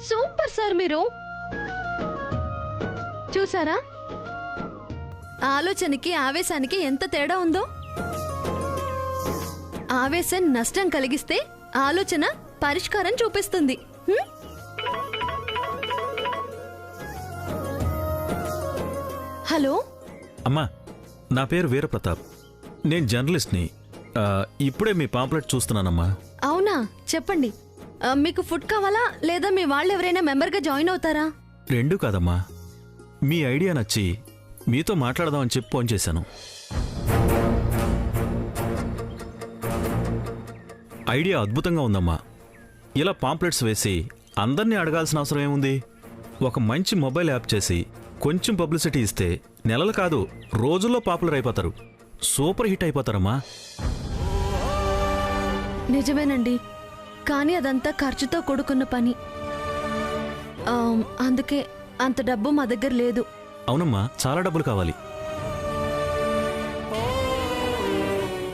Super sir, మీరు చూసారా ఆలోచనకి ఆవేశానికి ఎంత తేడా ఉందో? ఆవేశం నష్టం కలిగిస్తే ఆలోచన పరిష్కారం చూపిస్తుంది. హలో అమ్మా, నా పేరు వీరప్రతాప్. నేను జర్నలిస్ట్ని. ఇప్పుడే మీ పాంప్లెట్ చూస్తున్నానమ్మా. అవునా, చెప్పండి. మీకు ఫుడ్ కావాలా లేదా మీ వాళ్ళు ఎవరైనా మెంబర్గా జాయిన్ అవుతారా? రెండూ కాదమ్మా, మీ ఐడియా నచ్చి మీతో మాట్లాడదామని చెప్పి ఫోన్ చేశాను. ఐడియా అద్భుతంగా ఉందమ్మా. ఇలా పాంప్లెట్స్ వేసి అందరినీ అడగాల్సిన అవసరం ఏముంది? ఒక మంచి మొబైల్ యాప్ చేసి కొంచెం పబ్లిసిటీ ఇస్తే నెలలు కాదు రోజుల్లో పాపులర్ అయిపోతారు. సూపర్ హిట్ అయిపోతారమ్మా. నిజమేనండి, కానీ అదంతా ఖర్చుతో కూడుకున్న పని. అందుకే అంత డబ్బు మా దగ్గర లేదు. అవునమ్మా, చాలా డబ్బులు కావాలి.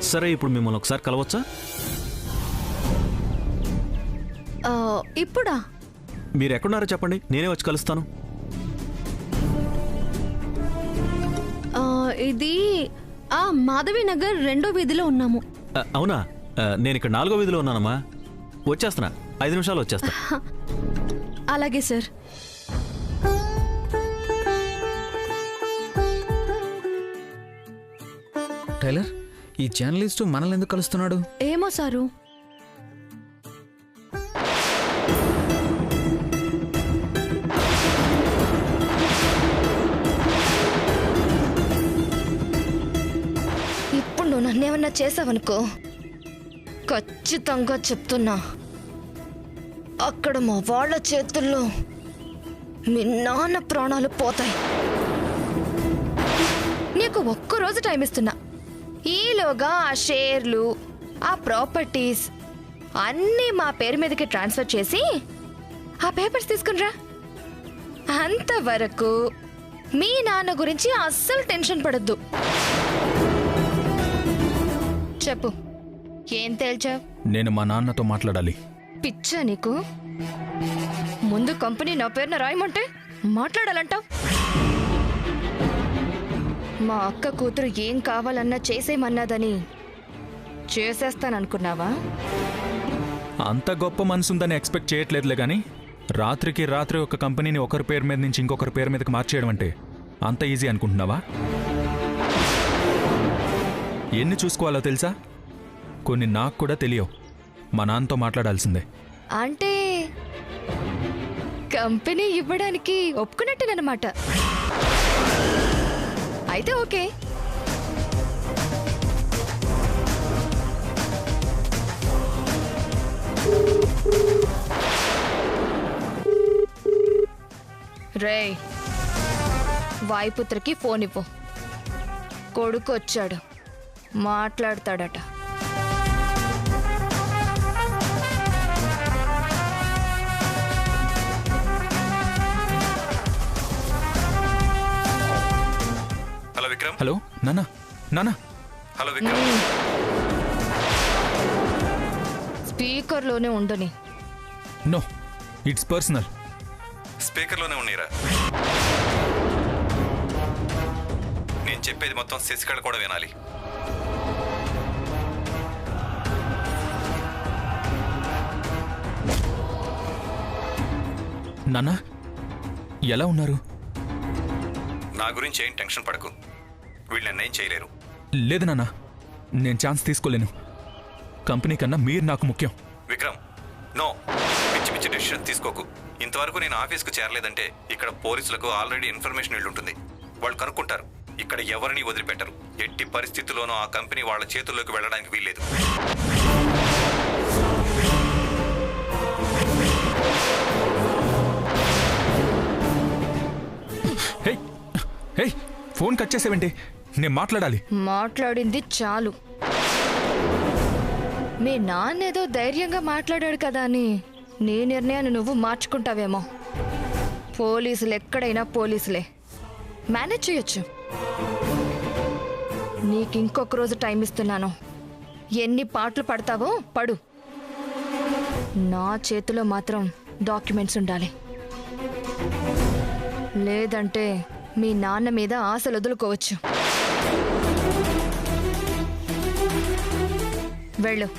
సరే, ఇప్పుడు మిమ్మల్ని ఒకసారి కలవచ్చా? ఇప్పుడా? మీరు ఎక్కడున్నారో చెప్పండి, నేనే వచ్చి కలుస్తాను. ఇది మాధవి నగర్ 2వ వీధిలో ఉన్నాము. అవునా, నేను ఇక్కడ 4వ వీధిలో ఉన్నానమ్మా. వచ్చేస్తున్నా, 5 నిమిషాలు వచ్చేస్తా. అలాగే సార్. టైలర్, ఈ జర్నలిస్టు మనల్ని ఎందుకు కలుస్తున్నాడు? ఏమో సారు. ఇప్పుడు నువ్వు నన్నేమన్నా చేసావనుకో, ఖచ్చితంగా చెప్తున్నా, అక్కడ మా వాళ్ళ చేతుల్లో మీ నాన్న ప్రాణాలు పోతాయి. నీకు ఒక్కరోజు టైం ఇస్తున్నా. ఈలోగా ఆ షేర్లు, ఆ ప్రాపర్టీస్ అన్నీ మా పేరు మీదకి ట్రాన్స్ఫర్ చేసి ఆ పేపర్స్ తీసుకునిరా. అంతవరకు మీ నాన్న గురించి అస్సలు టెన్షన్ పడద్దు. చెప్పు, ఏం తేల్చావు? నేను మా నాన్నతో మాట్లాడాలి. పిచ్చా నీకు? ముందు కంపెనీ నా పేరున రాయమంటే మాట్లాడాలంటావు. మా అక్క కూతురు ఏం కావాలన్నా చేసేమన్నదని చేసేస్తాననుకున్నావా? అంత గొప్ప మనసుందని ఎక్స్పెక్ట్ చేయట్లేదులే కానీ, రాత్రికి రాత్రి ఒక కంపెనీని ఒకరి పేరు మీద నుంచి ఇంకొకరి పేరు మీదకి మార్చేయడం అంటే అంత ఈజీ అనుకుంటున్నావా? ఎన్ని చూసుకోవాలో తెలుసా? కొన్ని నాకు కూడా తెలియవు. మా నాన్నతో మాట్లాడాల్సిందే. అంటే కంపెనీ ఇవ్వడానికి ఒప్పుకున్నట్టేనమాట. అయితే ఓకే. రే, వాయుపుత్రకి ఫోన్ ఇవ్వు. కొడుకు వచ్చాడు, మాట్లాడతాడట. హలో విక్రమ్. హలో నాన్న. నాన్న. హలో విక్రమ్. స్పీకర్ స్పీకర్లోనే ఉండని. No, it's personal. స్పీకర్లోనే ఉన్నీరా. నేను చెప్పేది మొత్తం శశికళ కూడా వినాలి. నాన్న, ఎలా ఉన్నారు? నా గురించి ఏం టెన్షన్ పడకు. వీళ్ళు నిర్ణయం చేయలేరు. లేదు నాన్న, నేను ఛాన్స్ తీసుకోలేను. కంపెనీ కన్నా మీరు నాకు ముఖ్యం. విక్రమ్, నో, పిచ్చి పిచ్చి డెసిషన్ తీసుకోకు. ఇంతవరకు నేను ఆఫీస్కు చేరలేదంటే ఇక్కడ పోలీసులకు ఆల్రెడీ ఇన్ఫర్మేషన్ వెళ్ళుంటుంది. వాళ్ళు కనుక్కుంటారు. ఇక్కడ ఎవరిని వదిలిపెట్టరు. ఎట్టి పరిస్థితుల్లోనూ ఆ కంపెనీ వాళ్ళ చేతుల్లోకి వెళ్ళడానికి వీల్లేదు. హే హే, ఫోన్ కట్ చేసేవేంటి? నేను మాట్లాడాలి. మాట్లాడింది చాలు. మీ నాన్నేదో ధైర్యంగా మాట్లాడాడు కదా అని నీ నిర్ణయాన్ని నువ్వు మార్చుకుంటావేమో. పోలీసులు ఎక్కడైనా పోలీసులే, మేనేజ్ చేయొచ్చు. నీకు ఇంకొక రోజు టైం ఇస్తున్నాను. ఎన్ని పాటలు పడతావో పడు. నా చేతిలో మాత్రం డాక్యుమెంట్స్ ఉండాలి. లేదంటే మీ నాన్న మీద ఆశలు వదులుకోవచ్చు. వెళ్ళు.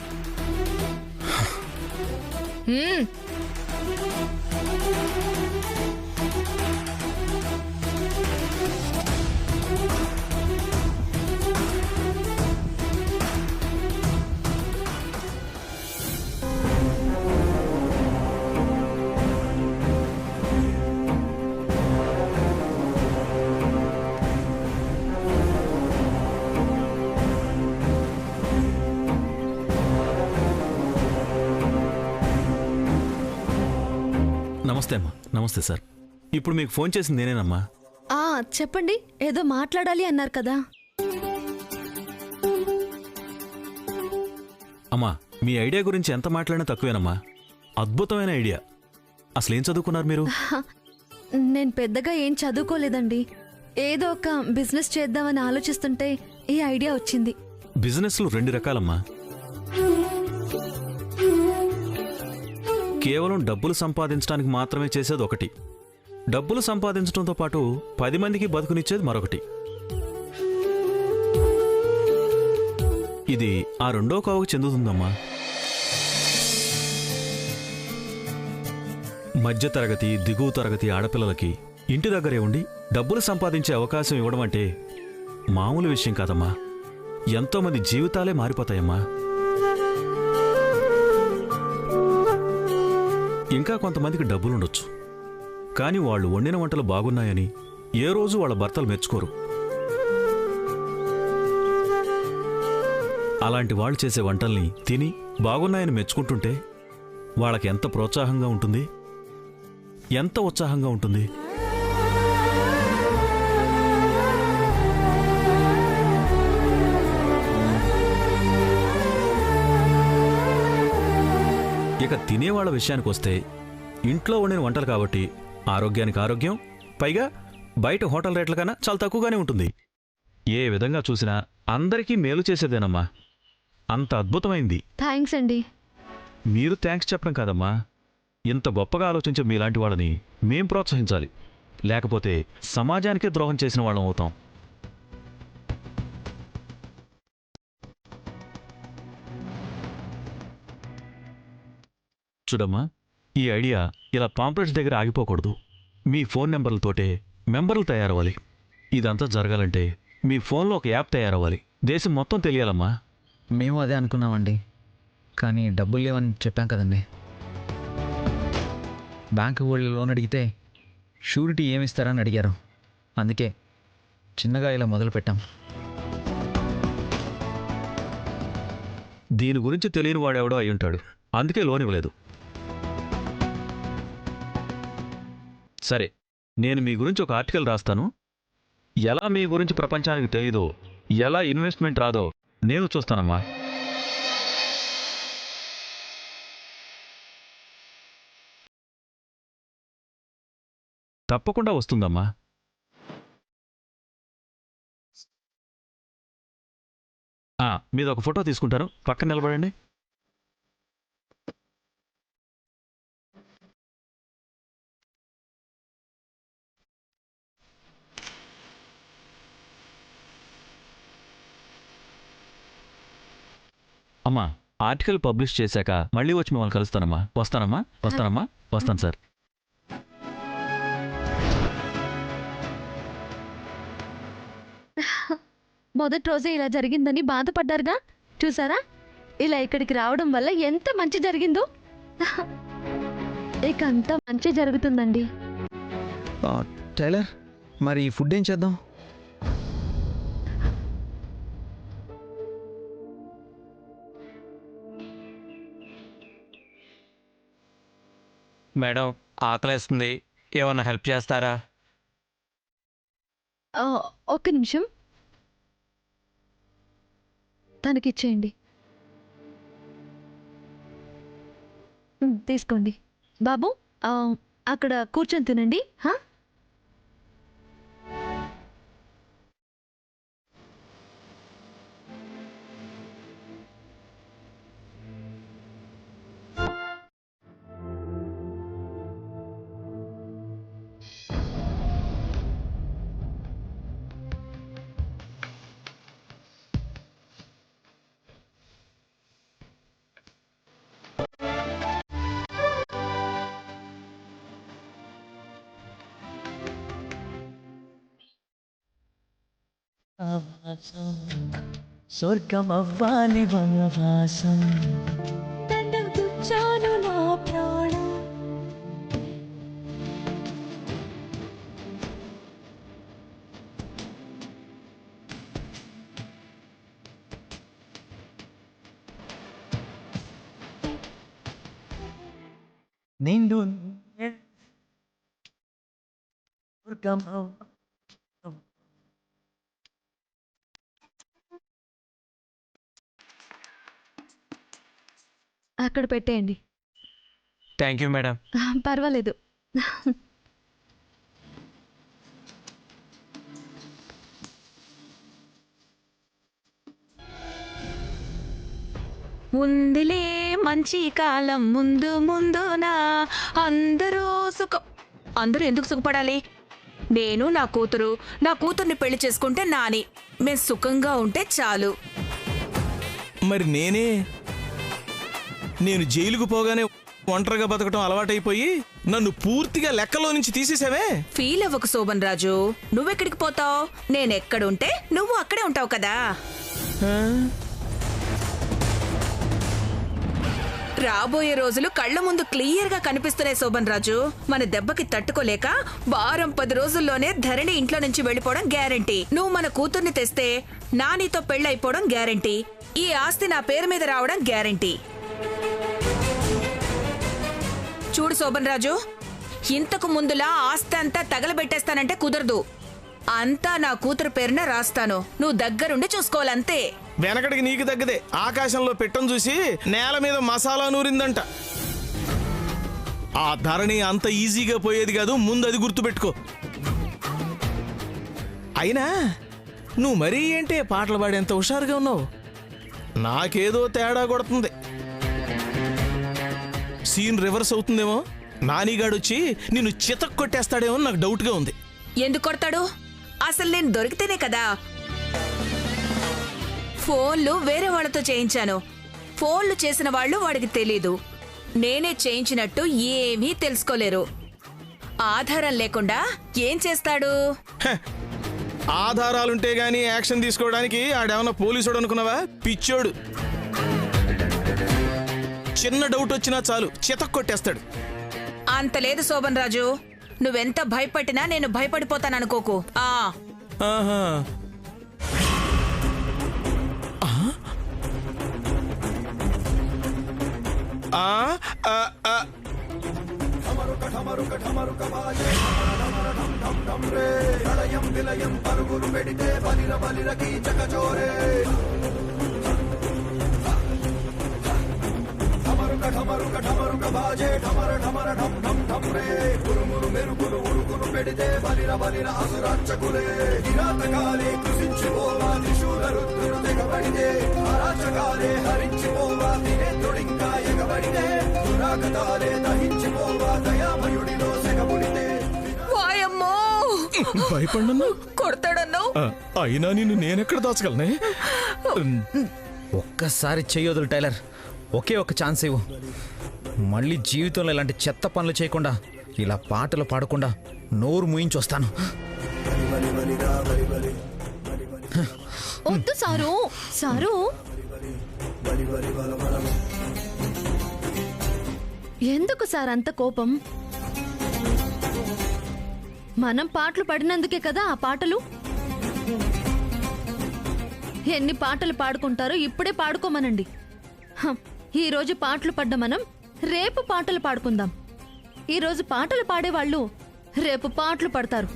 నమస్తే అమ్మా. నమస్తే సార్. ఇప్పుడు మీకు ఫోన్ చేసింది నేనేనమ్మా. చెప్పండి, ఏదో మాట్లాడాలి అన్నారు కదా. అమ్మా, మీ ఐడియా గురించి ఎంత మాట్లాడినా తక్కువేనమ్మా. అద్భుతమైన ఐడియా. అసలేం చదువుకున్నారు మీరు? నేను పెద్దగా ఏం చదువుకోలేదండి. ఏదో ఒక బిజినెస్ చేద్దామని ఆలోచిస్తుంటే ఈ ఐడియా వచ్చింది. బిజినెస్లు రెండు రకాలమ్మా. కేవలం డబ్బులు సంపాదించడానికి మాత్రమే చేసేది ఒకటి. డబ్బులు సంపాదించడంతో పాటు 10 మందికి బతుకునిచ్చేది మరొకటి. ఇది ఆ రెండో కోవకు చెందుతుందమ్మా. మధ్యతరగతి, దిగువ తరగతి ఆడపిల్లలకి ఇంటి దగ్గరే ఉండి డబ్బులు సంపాదించే అవకాశం ఇవ్వడం అంటే మామూలు విషయం కాదమ్మా. ఎంతోమంది జీవితాలే మారిపోతాయమ్మా. ఇంకా కొంతమందికి డబ్బులుండొచ్చు, కానీ వాళ్ళు వండిన వంటలు బాగున్నాయని ఏ రోజు వాళ్ళ భర్తలు మెచ్చుకోరు. అలాంటి వాళ్ళు చేసే వంటల్ని తిని బాగున్నాయని మెచ్చుకుంటుంటే వాళ్ళకి ఎంత ప్రోత్సాహంగా ఉంటుంది, ఎంత ఉత్సాహంగా ఉంటుంది. ఇక తినేవాళ్ల విషయానికి వస్తే ఇంట్లో వండిన వంటలు కాబట్టి ఆరోగ్యానికి ఆరోగ్యం, పైగా బయట హోటల్ రేట్ల కన్నా చాలా తక్కువగానే ఉంటుంది. ఏ విధంగా చూసినా అందరికీ మేలు చేసేదేనమ్మా. అంత అద్భుతమైంది. థ్యాంక్స్ అండి. మీరు థ్యాంక్స్ చెప్పడం కాదమ్మా, ఇంత గొప్పగా ఆలోచించే మీలాంటి వాళ్ళని మేం ప్రోత్సహించాలి. లేకపోతే సమాజానికే ద్రోహం చేసిన వాళ్ళం అవుతాం. చూడమ్మా, ఈ ఐడియా ఇలా పాంప్లెట్స్ దగ్గర ఆగిపోకూడదు. మీ ఫోన్ నెంబర్లతోటే మెంబర్లు తయారవ్వాలి. ఇదంతా జరగాలంటే మీ ఫోన్లో ఒక యాప్ తయారవ్వాలి. దేశం మొత్తం తెలియాలమ్మా. మేము అదే అనుకున్నామండి, కానీ డబ్బులు లేవని చెప్పాం కదండి. బ్యాంకు వాళ్ళు లోన్ అడిగితే షూరిటీ ఏమిస్తారని అడిగారు. అందుకే చిన్నగా ఇలా మొదలు పెట్టాం. దీని గురించి తెలియని వాడెవడో అయి ఉంటాడు, అందుకే లోన్ ఇవ్వలేదు. సరే, నేను మీ గురించి ఒక ఆర్టికల్ రాస్తాను. ఎలా మీ గురించి ప్రపంచానికి తెలియదో, ఎలా ఇన్వెస్ట్మెంట్ రాదో నేను చూస్తానమ్మా. తప్పకుండా వస్తుందమ్మా. మీద ఒక ఫోటో తీసుకుంటాను, పక్కన నిలబడండి. అమ్మా ఆర్టికల్ పబ్లిష్ చేశాక మళ్ళీ వచ్చి మిమ్మల్ని కలుస్తానమ్మా. వస్తాను సార్. మొదటి రోజే ఇలా జరిగిందని బాధపడ్డారుగా, చూసారా? ఇలా ఇక్కడికి రావడం వల్ల ఎంత మంచి జరిగిందో. ఇక అంతా మంచి జరుగుతుందండి. టైలర్, మరి ఫుడ్ ఏం చేద్దాం? మేడం ఆకలేస్తుంది, ఏమన్నా హెల్ప్ చేస్తారా? ఒక్క నిమిషం, తనకిచ్చేయండి. తీసుకోండి బాబు. అక్కడ కూర్చొని తినండి. స్వర్గమవ్వాలి వనవాసం చాలు నా ప్రాణం. నిండు స్వర్గమవ్వ అక్కడ పెట్టేయండి. Thank you madam. పర్వాలేదు. ముందులే మంచి కాలం ముందు ముందునా అందరూ ఎందుకు సుఖపడాలి? నేను నా కూతుర్ని పెళ్లి చేసుకుంటే నాని మేము సుఖంగా ఉంటే చాలు. మరి నేను జైలుకు పోగానే ఒంటరిగా బతకటం అలవాటైపోయి నన్ను పూర్తిగా లెక్కలో నుంచి తీసేసావే. ఫీల్ అవ్వకు శోభన్ రాజు, నువ్వెక్కడికి పోతావు? నేనెక్కడుంటే నువ్వు అక్కడే ఉంటావు కదా. రాబోయే రోజులు కళ్ళ ముందు క్లియర్ గా కనిపిస్తున్నాయి శోభన్ రాజు. మన దెబ్బకి తట్టుకోలేక వారం 10 రోజుల్లోనే ధరణి ఇంట్లో నుంచి వెళ్ళిపోవడం గ్యారంటీ. నువ్వు మన కూతుర్ని తెస్తే నానితో పెళ్ళైపోవడం గ్యారంటీ. ఈ ఆస్తి నా పేరు మీద రావడం గ్యారంటీ. చూడు శోభన్ రాజు, ఇంతకు ముందులా ఆస్తి అంతా తగలబెట్టేస్తానంటే కుదరదు. అంతా నా కూతురు పేరున రాస్తాను, నువ్వు దగ్గరుండి చూసుకోవాలంతే. వెనకడికి నీకు తగ్గదే. ఆకాశంలో పెట్టం చూసి నేల మీద మసాలా నూరిందంట. ఆ ధరణి అంత ఈజీగా పోయేది కాదు, ముందు అది గుర్తుపెట్టుకో. అయినా నువ్వు మరీ ఏంటే పాటలు పాడేంత హుషారుగా ఉన్నావు? నాకేదో తేడా కొడుతుంది. సీన్ రివర్స్ అవుతుందేమో. నానిగాడొచ్చి నిన్ను చితక్ కొట్టేస్తాడేమో నాకు డౌట్గా ఉంది. ఎందుకు కొడతాడు? అసలు నేను దొరికితేనే కదా. ఫోన్లు వేరే వాళ్ళతో చేయించాను. ఫోన్లు చేసిన వాళ్ళు వాడికి తెలీదు. నేనే చేయించినట్టు ఏమీ తెలుసుకోలేరు. ఆధారం లేకుండా ఏం చేస్తాడు? ఆధారాలుంటే గానీ యాక్షన్ తీసుకోవడానికి ఆడేమన్నా పోలీసుడు అనుకున్నావా? పిచ్చోడు. చిన్న డౌట్ వచ్చినా చాలు చితక్ కొట్టేస్తాడు. అంత లేదు శోభన్ రాజు, నువ్వెంత భయపట్టినా నేను భయపడిపోతాననుకోకు. ఆహా. భయపడ్డా కొడతాడన్నావు. అయినా నిన్ను నేనెక్కడ దాచగలనే? ఒక్కసారి చెయ్యొదులు టైలర్, ఒకే ఒక్క ఛాన్స్ ఇవ్వు. మళ్ళీ జీవితంలో ఇలాంటి చెత్త పనులు చేయకుండా, ఇలా పాటలు పాడకుండా నోరు ముయించొస్తాను. వద్దు సారు. సారు, ఎందుకు సార్ అంత కోపం? మనం పాటలు పాడినందుకే కదా ఆ పాటలు. ఎన్ని పాటలు పాడుకుంటారో ఇప్పుడే పాడుకోమనండి. ఈ రోజు పాటలు పడ్డ మనం రేపు పాటలు పాడుకుందాం. ఈ రోజు పాటలు పాడేవాళ్ళు రేపు పాటలు పడతారు.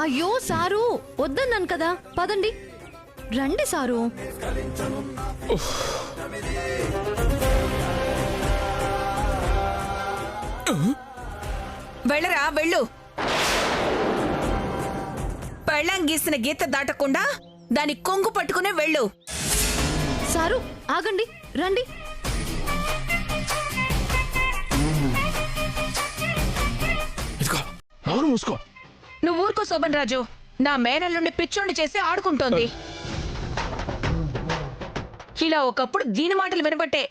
అయ్యో సారు, వద్దన్నాను కదా, పదండి. రండి సారు. వెళ్ళరా వెళ్ళు. పెళ్ళం గీసిన గీత దాటకుండా దాని కొంగు పట్టుకునే వెళ్ళు. సారు ఆగండి, రండి. మూసుకో. నువ్వు ఊరుకో శోభన్ రాజు. నా మేనల్లుండి పిచ్చోండి చేసి ఆడుకుంటోంది. ఇలా ఒకప్పుడు దీని మాటలు వినబట్టే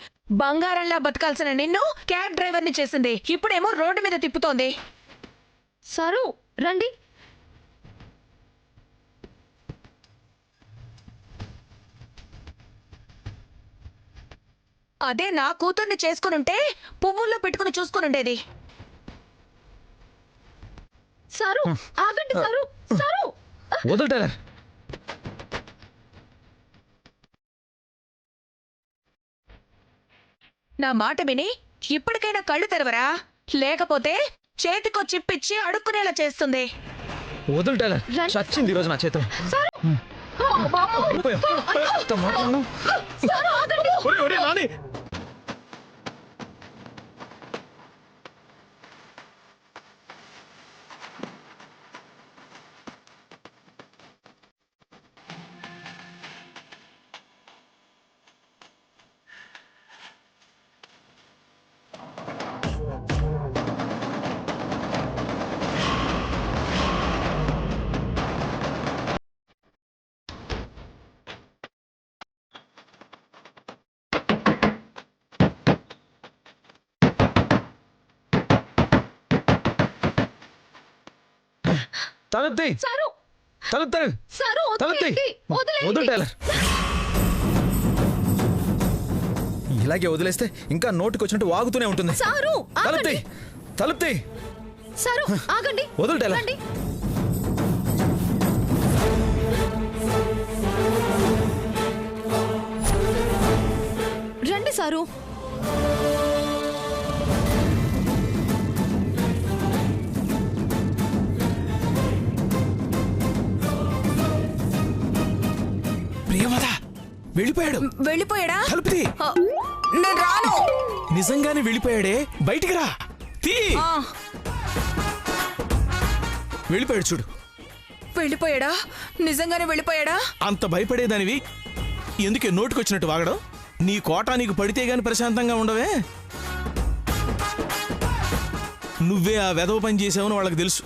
బంగారంలా బతకాల్సిన నిన్ను క్యాబ్ డ్రైవర్ని చేసింది. ఇప్పుడేమో రోడ్డు మీద తిప్పుతోంది. సారు రండి. అదే నా కూతుర్ని చేసుకునుంటే పువ్వుల్లో పెట్టుకుని చూసుకునుండేది. సారు ఆగండి. Sir, sir. వదులు టైలర్. నా మాట విని ఇప్పటికైనా కళ్ళు తెరవరా, లేకపోతే చేతికో చిప్పిచ్చి అడుక్కునేలా చేస్తుంది. వదులు టైలర్. చచ్చింది ఈరోజు నా చేతిలో. తలుపుతీ. వదులు టైలర్. ఇలాగే వదిలేస్తే ఇంకా నోటికి వచ్చినట్టు వాగుతూనే ఉంటుంది. సారు ఆగండి. తలుపుతీ. సారు ఆగండి. వదులు టైలర్. రండి. రండి సారు. ప్రియమదా వెళ్ళిపోయాడు. వెళ్ళిపోయాడా? తలుపుతీ. నేను రాను. నిజంగానే వెళ్ళిపోయాడే, బయటికి రా. తీ. వెళ్ళిపోయాడు చూడు. వెళ్ళిపోయాడా? నిజంగానే వెళ్ళిపోయాడా? అంత భయపడేదానివి ఎందుకే నోటికొచ్చినట్టు వాగడం? నీ కోట నీకు పడితే గాని ప్రశాంతంగా ఉండవే. నువ్వే ఆ వెధవ పని చేసావని వాళ్ళకి తెలుసు.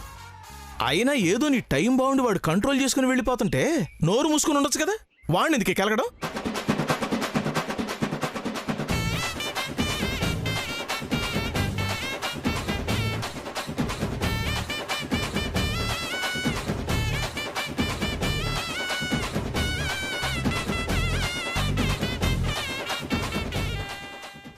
అయినా ఏదో నీ టైం బాగుండి వాడు కంట్రోల్ చేసుకుని వెళ్ళిపోతుంటే నోరు మూసుకుని ఉండొచ్చు కదా. వాడిని ఎందుకే కెలగడం?